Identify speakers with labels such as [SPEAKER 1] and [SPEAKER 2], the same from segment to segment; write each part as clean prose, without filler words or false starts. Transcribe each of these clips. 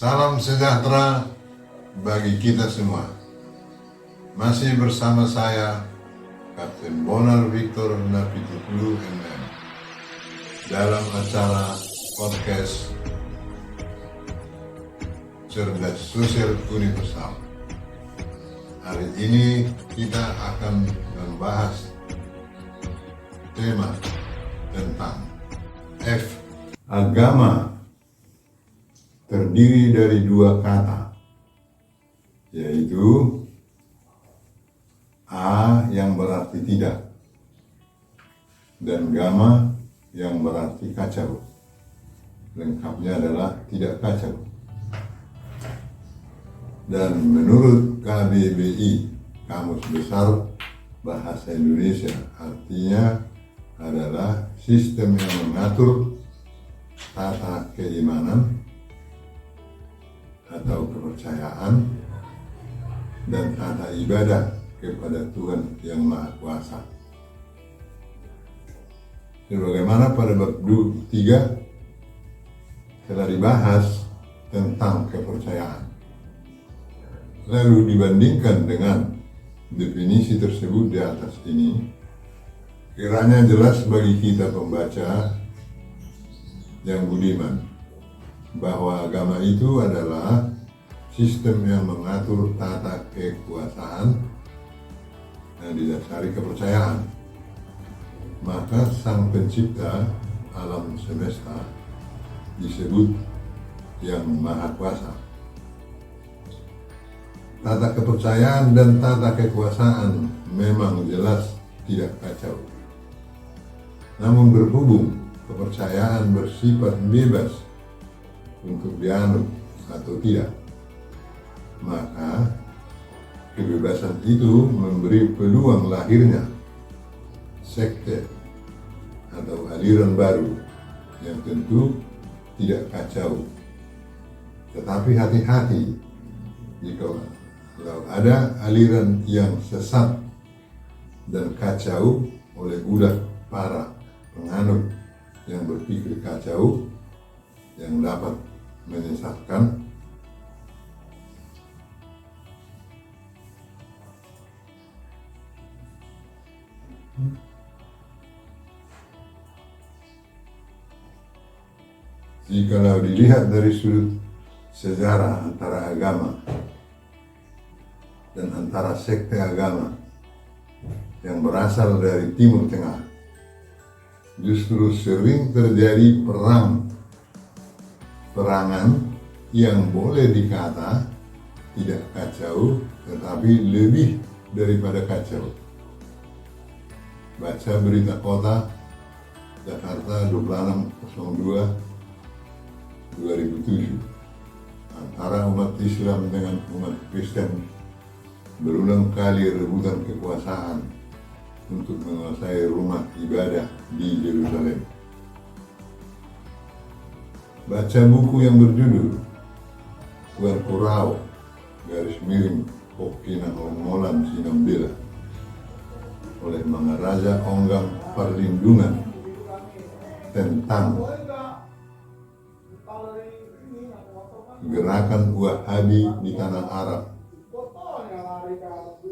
[SPEAKER 1] Salam sejahtera bagi kita semua. Masih bersama saya, Kapten Bonar Victor Napitupulu MM, dalam acara podcast Cerdas Sosial Universal. Hari ini kita akan membahas tema tentang F. Agama terdiri dari dua kata, yaitu A yang berarti tidak dan gamma yang berarti kacau. Lengkapnya adalah tidak kacau. Dan menurut KBBI, Kamus Besar Bahasa Indonesia, artinya adalah sistem yang mengatur tata keimanan atau kepercayaan dan tata ibadah kepada Tuhan yang Maha Kuasa. Sebagaimana pada bab 3 telah dibahas tentang kepercayaan, lalu dibandingkan dengan definisi tersebut di atas ini, kiranya jelas bagi kita pembaca yang budiman bahwa agama itu adalah sistem yang mengatur tata kekuasaan yang didasari kepercayaan. Maka Sang Pencipta alam semesta disebut yang Maha Kuasa. Tata kepercayaan dan tata kekuasaan memang jelas tidak kacau. Namun berhubung kepercayaan bersifat bebas untuk dianut atau tidak, maka kebebasan itu memberi peluang lahirnya sekte atau aliran baru yang tentu tidak kacau. Tetapi hati-hati jika ada aliran yang sesat dan kacau oleh ulah para penganut yang berpikir kacau, yang dapat menyesatkan jikalau dilihat dari sudut sejarah antara agama dan antara sekte agama yang berasal dari Timur Tengah, justru sering terjadi perangan yang boleh dikata tidak kacau, tetapi lebih daripada kacau. Baca Berita Kota Jakarta 26/02/2007. Antara umat Islam dengan umat Kristen berulang kali rebutan kekuasaan untuk menguasai rumah ibadah di Yerusalem. Baca buku yang berjudul Tuan Kurau _Pokina Sinambela oleh Mangaraja Onggang Perlindungan tentang gerakan Wahabi di tanah Arab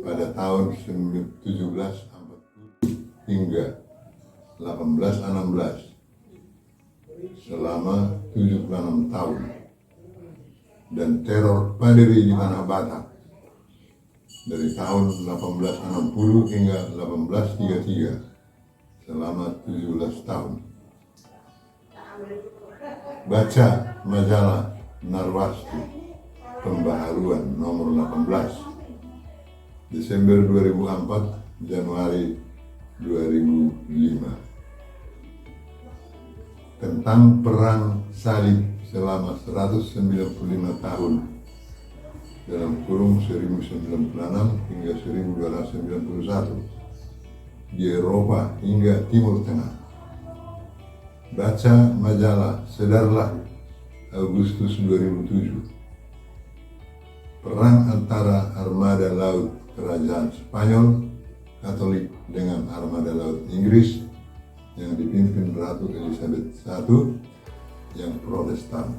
[SPEAKER 1] pada tahun 1740 hingga 1816, selama 76 tahun, dan teror Paderi di tanah Batak dari tahun 1860 hingga 1833, selama 17 tahun. Baca majalah Narwastu Pembaharuan nomor 18 Desember 2004 Januari 2005 tentang perang salib selama 195 tahun dalam kurung 1096 hingga 1291 di Eropa hingga Timur Tengah. Baca majalah Sedarlah Agustus 2007. Perang antara armada laut kerajaan Spanyol Katolik dengan armada laut Inggris yang dipimpin Ratu Elizabeth I yang Protestan.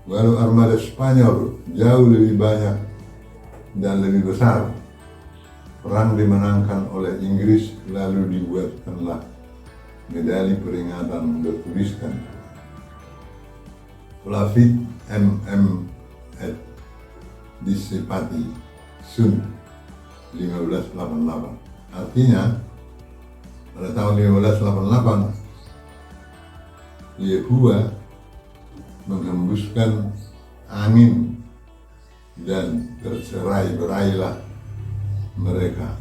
[SPEAKER 1] Walau armada Spanyol jauh lebih banyak dan lebih besar, perang dimenangkan oleh Inggris, lalu dibuatkanlah medali peringatan bertuliskan Flavit MM et Dissipati Sunt 1588. Artinya pada tahun 1588 Yehua menghembuskan angin dan tercerai-berailah mereka,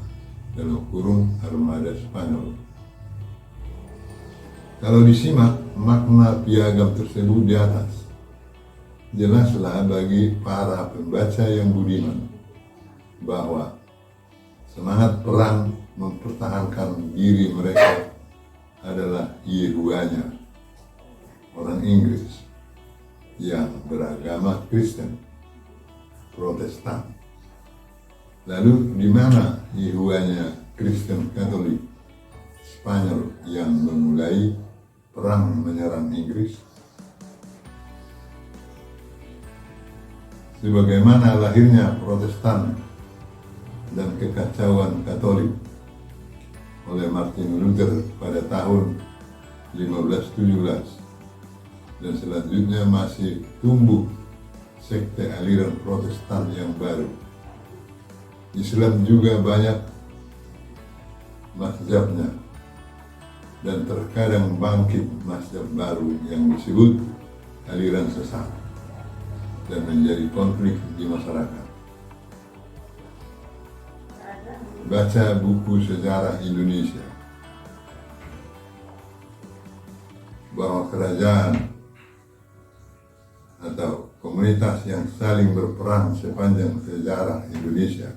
[SPEAKER 1] dalam kurung armada Spanyol. Kalau disimak makna piagam tersebut di atas, jelaslah bagi para pembaca yang budiman bahwa semangat perang mempertahankan diri mereka adalah Yehuanya, orang Inggris yang beragama Kristen Protestan. Lalu di mana Yehuanya Kristen Katolik Spanyol yang memulai perang menyerang Inggris? Sebagaimana lahirnya Protestan dan kekacauan Katolik oleh Martin Luther pada tahun 1517, dan selanjutnya masih tumbuh sekte aliran Protestan yang baru. Islam juga banyak mazhabnya, dan terkadang bangkit mazhab baru yang disebut aliran sesat dan menjadi konflik di masyarakat. Baca buku sejarah Indonesia bahwa kerajaan atau komunitas yang saling berperang sepanjang sejarah Indonesia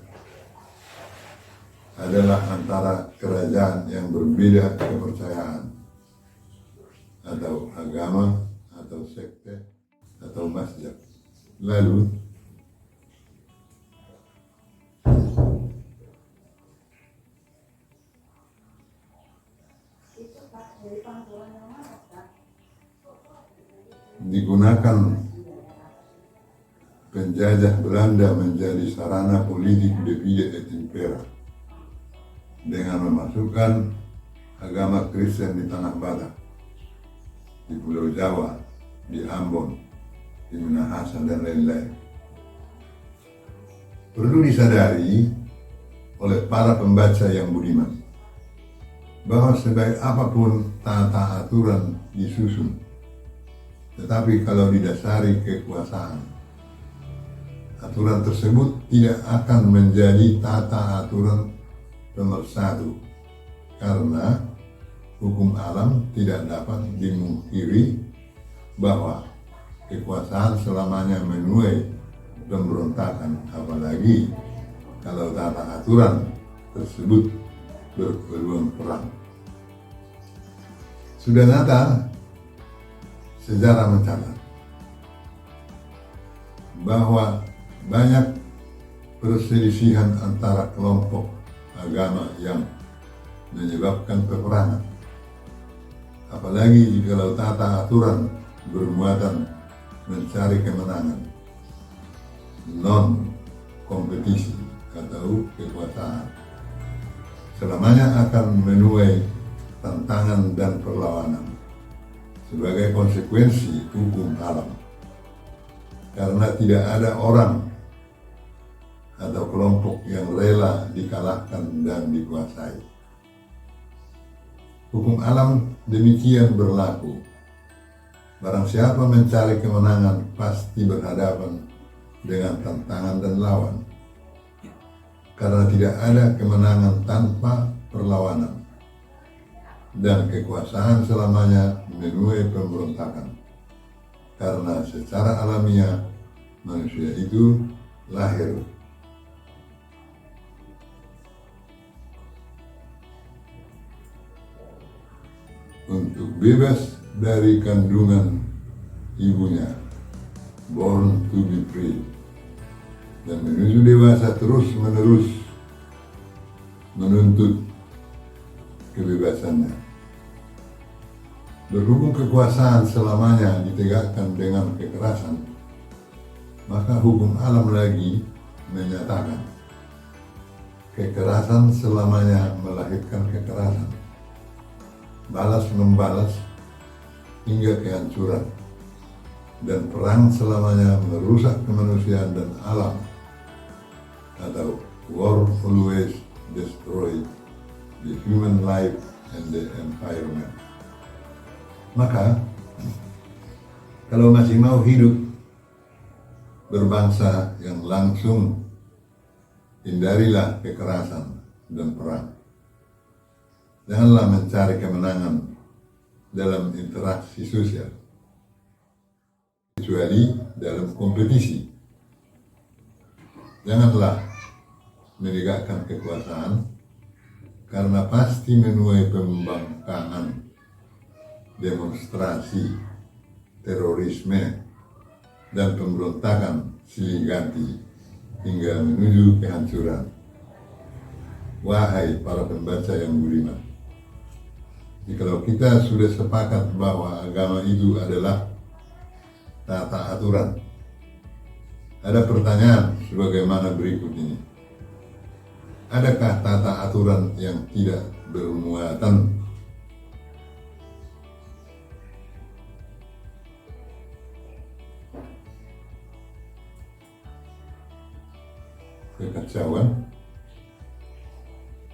[SPEAKER 1] adalah antara kerajaan yang berbeda kepercayaan atau agama atau sekte atau mazhab. Lalu digunakan penjajah Belanda menjadi sarana politik divide et impera dengan memasukkan agama Kristen di Tanah Batak, di Pulau Jawa, di Ambon, di Minahasa, dan lain-lain. Perlu disadari oleh para pembaca yang budiman bahwa sebaik apapun tata aturan disusun, tetapi kalau didasari kekuasaan, aturan tersebut tidak akan menjadi tata aturan pemersatu, karena hukum alam tidak dapat dimungkiri bahwa kekuasaan selamanya menuai pemberontakan, apalagi kalau tata aturan tersebut berpeluang perang. Sudah nyata sejarah mencatat bahwa banyak perselisihan antara kelompok agama yang menyebabkan peperangan, apalagi jika tata aturan bermuatan mencari kemenangan, non kompetisi atau kekuasaan, selamanya akan menuai tantangan dan perlawanan sebagai konsekuensi hukum alam, karena tidak ada orang atau kelompok yang rela dikalahkan dan dikuasai. Hukum alam demikian berlaku. Barang siapa mencari kemenangan pasti berhadapan dengan tantangan dan lawan, karena tidak ada kemenangan tanpa perlawanan, dan kekuasaan selamanya menuai pemberontakan, karena secara alamiah manusia itu lahir untuk bebas dari kandungan ibunya, born to be free, dan menuju dewasa terus-menerus menuntut kebebasannya. Berhubung kekuasaan selamanya ditegakkan dengan kekerasan, maka hukum alam lagi menyatakan kekerasan selamanya melahirkan kekerasan, balas membalas hingga kehancuran, dan perang selamanya merusak kemanusiaan dan alam, atau war always destroy the human life and the environment. Maka kalau masih mau hidup berbangsa yang langsung, hindarilah kekerasan dan perang. Janganlah mencari kemenangan dalam interaksi sosial, kecuali dalam kompetisi. Janganlah menegakkan kekuasaan, karena pasti menuai pembangkangan, demonstrasi, terorisme, dan pemberontakan silih ganti hingga menuju kehancuran. Wahai para pembaca yang budiman, jikalau kita sudah sepakat bahwa agama itu adalah tata aturan, ada pertanyaan sebagaimana berikut ini. Adakah tata aturan yang tidak bermuatan kekacauan?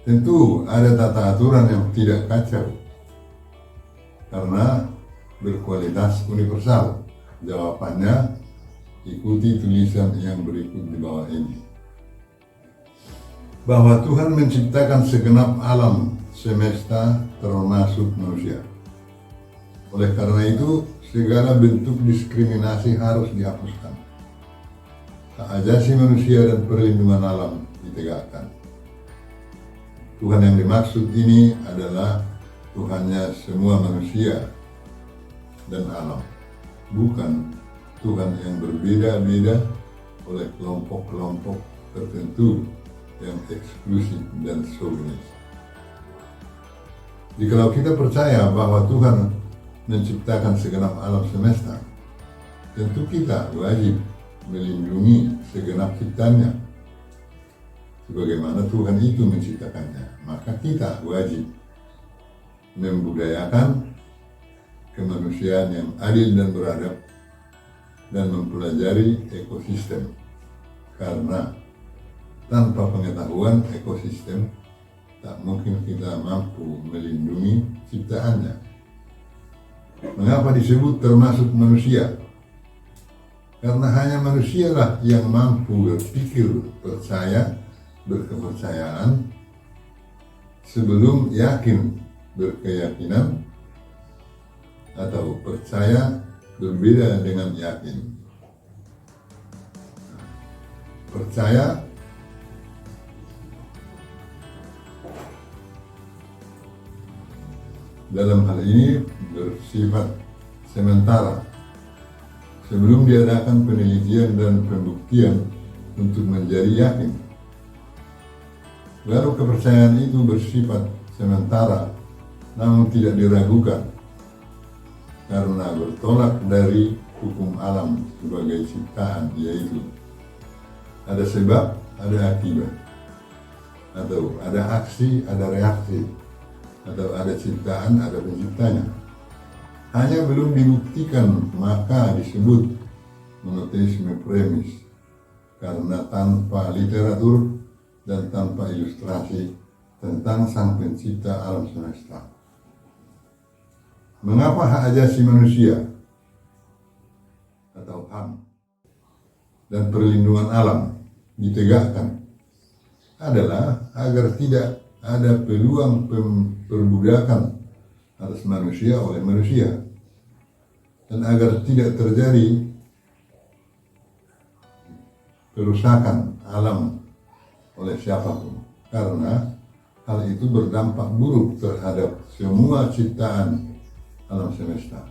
[SPEAKER 1] Tentu ada tata aturan yang tidak kacau, karena berkualitas universal. Jawabannya ikuti tulisan yang berikut di bawah ini. Bahwa Tuhan menciptakan segenap alam semesta termasuk manusia. Oleh karena itu, segala bentuk diskriminasi harus dihapuskan. Hak asasi manusia dan perlindungan alam ditegakkan. Tuhan yang dimaksud ini adalah Tuhannya semua manusia dan alam, bukan Tuhan yang berbeda-beda oleh kelompok-kelompok tertentu yang eksklusif dan chauvinis. Jikalau kita percaya bahwa Tuhan menciptakan segenap alam semesta, tentu kita wajib melindungi segenap ciptanya sebagaimana Tuhan itu menciptakannya. Maka kita wajib membudayakan kemanusiaan yang adil dan beradab dan mempelajari ekosistem, karena tanpa pengetahuan ekosistem tak mungkin kita mampu melindungi ciptaannya. Mengapa disebut termasuk manusia? Karena hanya manusialah yang mampu berpikir, percaya, berkepercayaan sebelum yakin, berkeyakinan, atau percaya berbeda dengan yakin. Percaya dalam hal ini bersifat sementara sebelum diadakan penelitian dan pembuktian untuk menjadi yakin. Lalu kepercayaan itu bersifat sementara namun tidak diragukan karena bertolak dari hukum alam sebagai ciptaan, yaitu ada sebab, ada akibat, atau ada aksi, ada reaksi, atau ada ciptaan, ada penciptanya. Hanya belum dibuktikan, maka disebut monoteisme premis, karena tanpa literatur dan tanpa ilustrasi tentang sang pencipta alam semesta. Mengapa hak asasi manusia atau HAM dan perlindungan alam ditegakkan? Adalah agar tidak ada peluang perbudakan atas manusia oleh manusia, dan agar tidak terjadi kerusakan alam oleh siapapun, karena hal itu berdampak buruk terhadap semua ciptaan alam semesta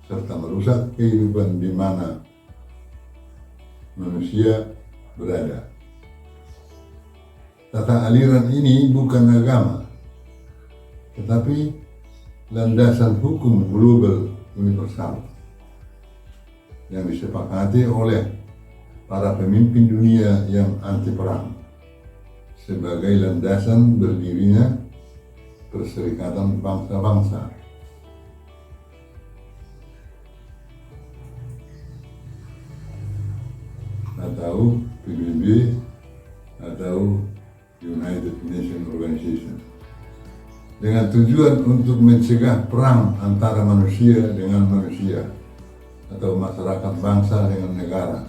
[SPEAKER 1] serta merusak kehidupan di mana manusia berada. Tata aliran ini bukan agama, tetapi landasan hukum global universal. yang disepakati oleh para pemimpin dunia yang anti perang sebagai landasan berdirinya Perserikatan Bangsa-Bangsa atau PBB atau United Nations Organization, dengan tujuan untuk mencegah perang antara manusia dengan manusia atau masyarakat bangsa dengan negara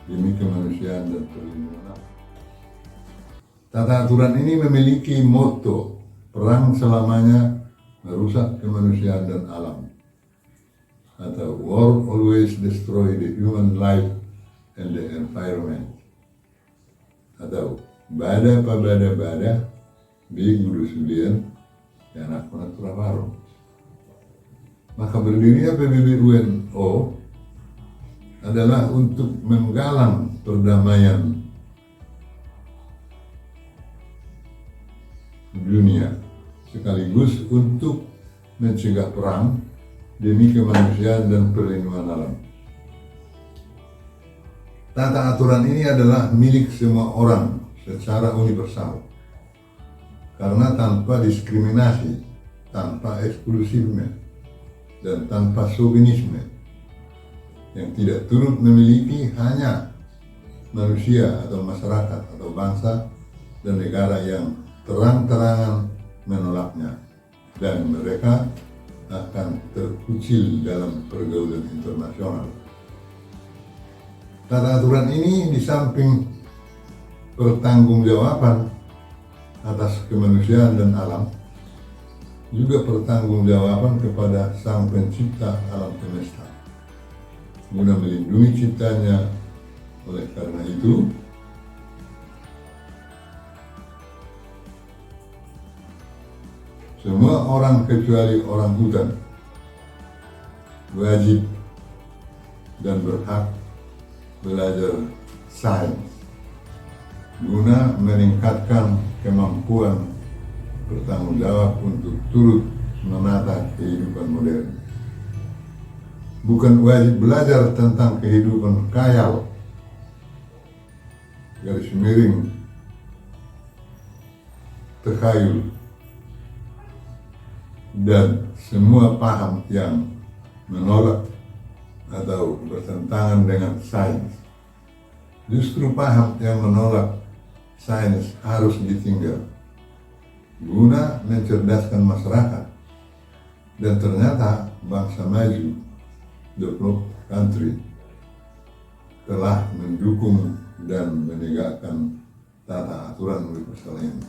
[SPEAKER 1] demi kemanusiaan dan perlindungan. Tata aturan ini memiliki moto perang selamanya merusak kemanusiaan dan alam, atau war always destroy the human life and the environment, atau bada pa bada bi guru sulian yang aku naturaparo. Maka berdirinya PBB UNO adalah untuk menggalang perdamaian dunia sekaligus untuk mencegah perang demi kemanusiaan dan perlindungan alam. Tata aturan ini adalah milik semua orang secara universal karena tanpa diskriminasi, tanpa eksklusifme, dan tanpa chauvinisme yang tidak turut memiliki hanya manusia atau masyarakat atau bangsa dan negara yang terang-terangan menolaknya, dan mereka akan terkucil dalam pergaulan internasional. Tata aturan ini di samping pertanggungjawaban atas kemanusiaan dan alam, juga pertanggungjawaban kepada Sang Pencipta alam semesta guna melindungi ciptanya. Oleh karena itu, semua orang kecuali orang hutan wajib dan berhak belajar sains guna meningkatkan kemampuan bertanggung jawab untuk turut menata kehidupan modern. Bukan wajib belajar tentang kehidupan khayal, garis miring, takhayul, dan semua paham yang menolak atau bertentangan dengan sains. Justru paham yang menolak sains harus ditinggal guna mencerdaskan masyarakat, dan ternyata bangsa maju, developed country, telah mendukung dan menegakkan tata aturan universal ini.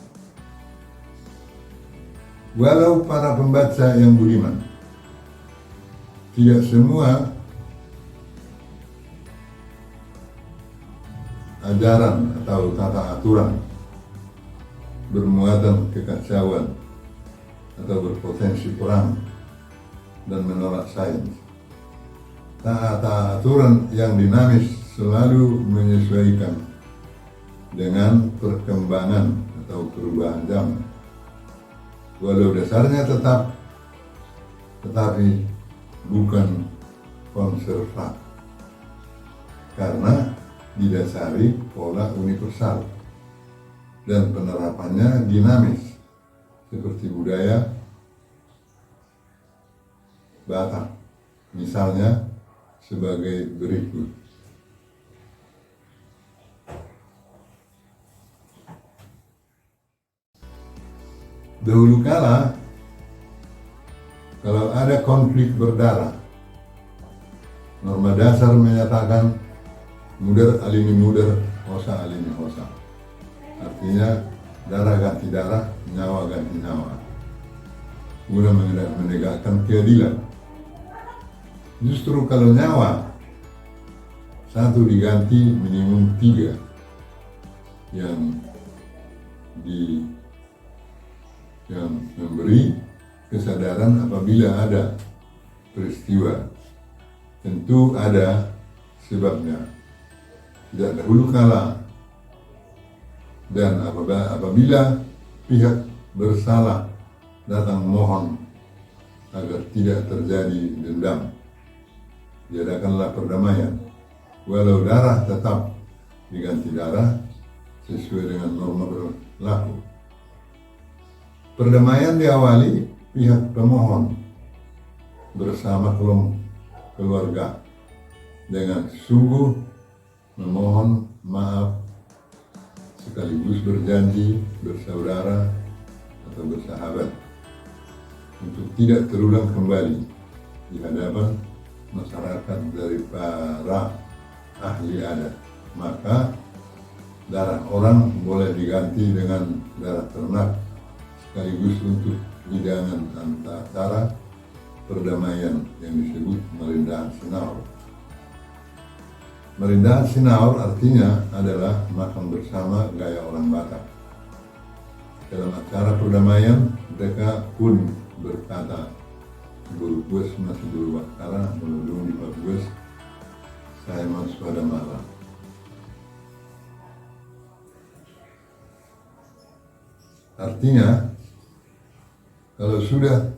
[SPEAKER 1] Walau para pembaca yang budiman, tidak semua ajaran atau tata aturan bermuatan kekacauan atau berpotensi perang dan menolak sains. Tata aturan yang dinamis selalu menyesuaikan dengan perkembangan atau perubahan zaman, walau dasarnya tetap, tetapi bukan konservatif, karena didasari pola universal dan penerapannya dinamis seperti budaya Batak, misalnya sebagai berikut. Dahulu kala, kalau ada konflik berdarah, norma dasar menyatakan mudar alini mudar, hosa alini hosa. Artinya darah ganti darah, nyawa ganti nyawa, guna menegakkan keadilan. Justru kalau nyawa, satu diganti minimum 3 yang memberi kesadaran apabila ada peristiwa. Tentu ada sebabnya. Tidak dahulu kala, dan apabila pihak bersalah datang mohon agar tidak terjadi dendam, diadakanlah perdamaian. Walau darah tetap diganti darah sesuai dengan norma berlaku. Perdamaian diawali pihak pemohon bersama keluarga dengan sungguh memohon maaf sekaligus berjanji bersaudara atau bersahabat untuk tidak terulang kembali di hadapan masyarakat dari para ahli adat. Maka darah orang boleh diganti dengan darah ternak sekaligus untuk hidangan antara perdamaian yang disebut Merindahan Sinaur. Merindahan Sinaur artinya adalah makan bersama gaya orang Batak. Dalam acara perdamaian mereka pun berkata, "Burukues masih berwakara, meludung di Pakues, saya masuk pada malam." Artinya, kalau sudah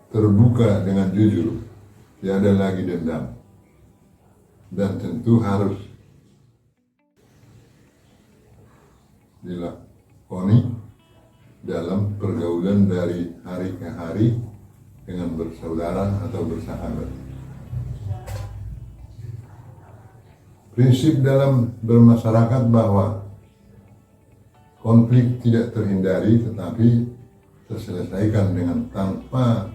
[SPEAKER 1] terbuka dengan jujur, tiada lagi dendam, dan tentu harus dilakoni dalam pergaulan dari hari ke hari dengan bersaudara atau bersahabat. Prinsip dalam bermasyarakat bahwa konflik tidak terhindari tetapi terselesaikan dengan tanpa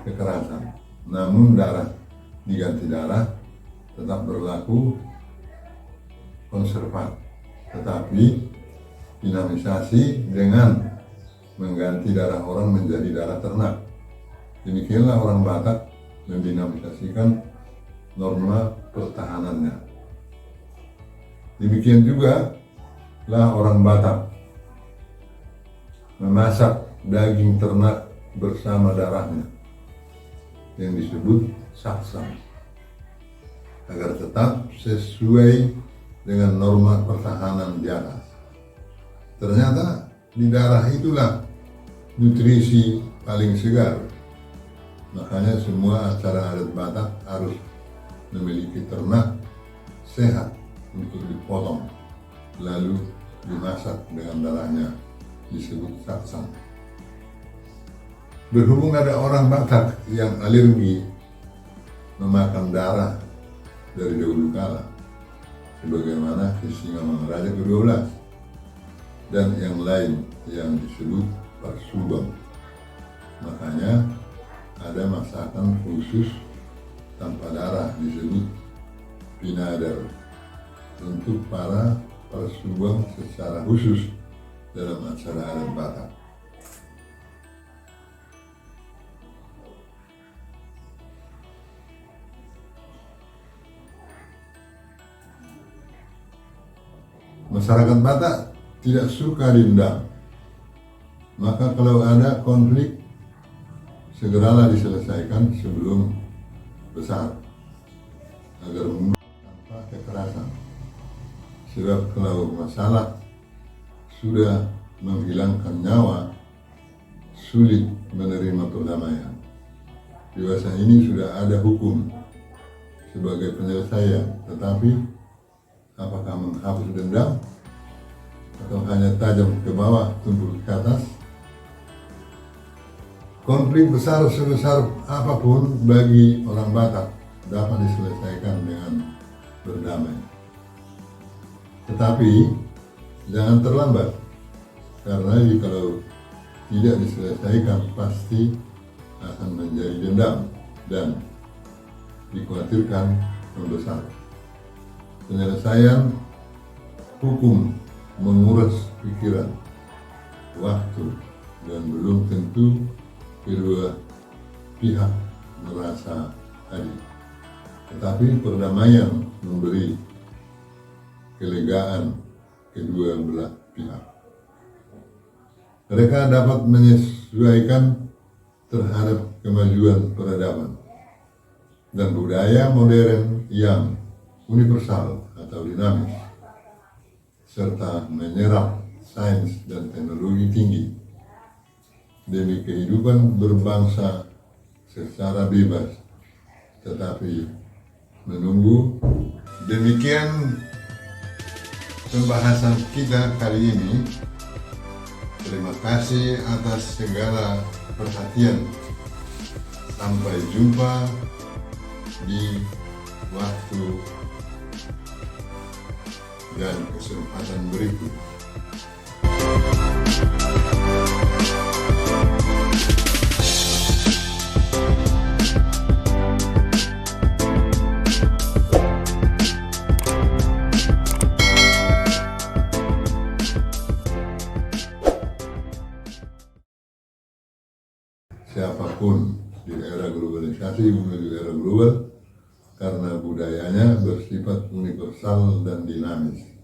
[SPEAKER 1] kekerasan. Namun darah diganti darah tetap berlaku konservat, tetapi dinamisasi dengan mengganti darah orang menjadi darah ternak. Demikianlah orang Batak mendinamisasikan norma pertahanannya. Demikian juga lah orang Batak memasak daging ternak bersama darahnya yang disebut saksang agar tetap sesuai dengan norma pertahanan di atas. Ternyata di darah itulah nutrisi paling segar. Makanya semua acara adat Batak harus memiliki ternak sehat untuk dipotong lalu dimasak dengan darahnya, disebut saksang. Berhubung ada orang Batak yang alergi memakan darah dari dahulu kala, sebagaimana Kisingamangaraja ke-12 dan yang lain yang disebut Parsubang, makanya ada masakan khusus tanpa darah disebut pinadar untuk para Parsubang secara khusus dalam acara adat Batak. Masyarakat Batak tidak suka dendam, maka kalau ada konflik segeralah diselesaikan sebelum besar agar tanpa kekerasan. Sebab kalau masalah sudah menghilangkan nyawa, sulit menerima perdamaian. Dewasa ini sudah ada hukum sebagai penyelesaian, tetapi apakah menghapus dendam atau hanya tajam ke bawah, tumpul ke atas? Konflik besar sebesar apapun bagi orang Batak dapat diselesaikan dengan berdamai. Tetapi jangan terlambat, karena kalau tidak diselesaikan pasti akan menjadi dendam dan dikhawatirkan membesar. Penyelesaian hukum menguras pikiran, waktu, dan belum tentu kedua pihak merasa adil. Tetapi perdamaian memberi kelegaan kedua belah pihak. Mereka dapat menyesuaikan terhadap kemajuan peradaban dan budaya modern yang universal atau dinamis, serta menyerap sains dan teknologi tinggi demi kehidupan berbangsa secara bebas, tetapi menunggu. Demikian pembahasan kita kali ini. Terima kasih atas segala perhatian. Sampai jumpa di waktu dan kesempatan berikut. Siapapun di era globalisasi menuju era global, karena budayanya bersifat universal dan dinamis.